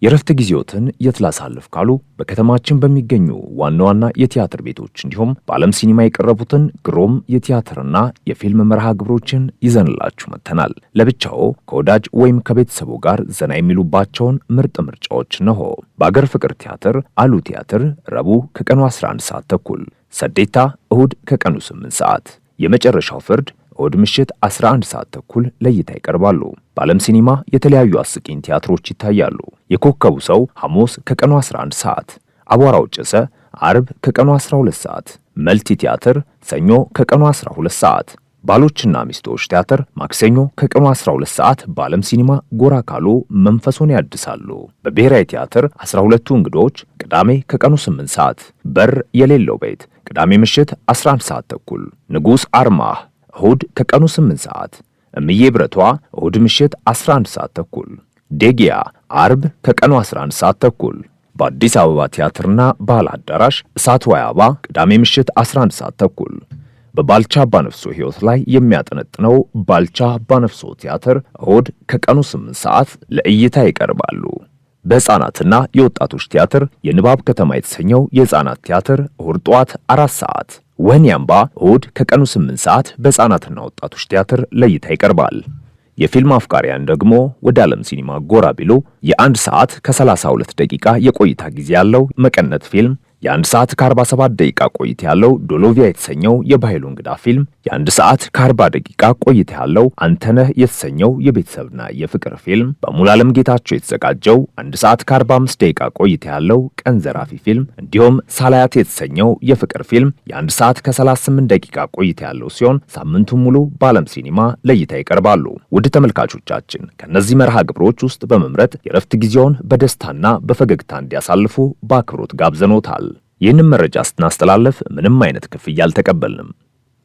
የረፍት ጊዜዎትን የት ላሳልፍ ካሉ በከተማችን በሚገኙ ዋና ዋና የቲያትር ቤቶች እንዲሁም በዓለም ሲኒማ የቀረቡትን ግሩም የቲያትርና የፊልም መርሃ ግብሮችን ይዘንላችሁ መጥተናል። ለብቻው ከወዳጅ ወይም ከቤተሰቡ ጋር ዘና የሚሉባቸውን ምርጥ ምርጫዎች ነሆ። በአገር ፍቅር ቲያትር አሉ ቲያትር ረቡዕ ከቀኑ 11 ሰዓት ተኩል፣ ሰዴታ እሁድ ከቀኑ 8 ሰዓት፣ የመጨረሻው ፍርድ እሁድ ምሽት 11 ሰዓት ተኩል ለእይታ ይቀርባሉ። በዓለም ሲኒማ የተለያዩ አስቂኝ ቲያትሮች ይታያሉ። የኮከቡ ሰው ሐሙስ ከቀኑ 11 ሰዓት፣ አቧራው ጨሰ አርብ ከቀኑ 12 ሰዓት፣ መልቲ ቲያትር ሰኞ ከቀኑ 12 ሰዓት፣ ባሎችና ሚስቶች ቲያትር ማክሰኞ ከቀኑ 12 ሰዓት በዓለም ሲኒማ ጎራ ካሉ መንፈሶን ያድሳሉ። በብሔራዊ ቲያትር 12ቱ እንግዶች ቅዳሜ ከቀኑ 8 ሰዓት፣ በር የሌለው ቤት ቅዳሜ ምሽት 11 ሰዓት ተኩል፣ ንጉሥ አርማህ እሁድ ከቀኑ 8 ሰዓት፣ እምዬ ብረቷ እሁድ ምሽት 11 ሰዓት ተኩል፣ ዴጊያ አርብ ከቀኑ 11 ሰዓት ተኩል። በአዲስ አበባ ቲያትርና ባህል አዳራሽ እሳት ወይ አበባ ቅዳሜ ምሽት 11 ሰዓት ተኩል። በባልቻ አባነፍሶ ሕይወት ላይ የሚያጠነጥነው ባልቻ አባነፍሶ ቲያትር እሁድ ከቀኑ 8 ሰዓት ለእይታ ይቀርባሉ። በሕፃናትና የወጣቶች ቲያትር የንባብ ከተማ የተሰኘው የሕፃናት ቲያትር እሁድ ጠዋት 4 ሰዓት፣ ወህኒ አምባ እሁድ ከቀኑ 8 ሰዓት በሕፃናትና ወጣቶች ቲያትር ለእይታ ይቀርባል። የፊልም አፍቃሪያን ደግሞ ወደ ዓለም ሲኒማ ጎራ ቢሉ የ1 ሰዓት ከ32 ደቂቃ የቆይታ ጊዜ ያለው መቀነት ፊልም፣ የ1 ሰዓት ከ47 ደቂቃ ቆይታ ያለው ዶሎቪያ የተሰኘው የባህሉ እንግዳ ፊልም፣ የ1 ሰዓት ከ40 ደቂቃ ቆይታ ያለው አንተነህ የተሰኘው የቤተሰብና የፍቅር ፊልም፣ በሙሉዓለም ጌታቸው የተዘጋጀው 1 ሰዓት ከ45 ደቂቃ ቆይታ ያለው ቀን ዘራፊ ፊልም እንዲሁም ሳላያት የተሰኘው የፍቅር ፊልም የ1 ሰዓት ከ38 ደቂቃ ቆይታ ያለው ሲሆን ሳምንቱን ሙሉ በዓለም ሲኒማ ለእይታ ይቀርባሉ። ውድ ተመልካቾቻችን ከነዚህ መርሃ ግብሮች ውስጥ በመምረጥ የረፍት ጊዜውን በደስታና በፈገግታ እንዲያሳልፉ በአክብሮት ጋብዘኖታል። ይህንን መረጃ ስናስተላለፍ ምንም አይነት ክፍያ አልተቀበልንም።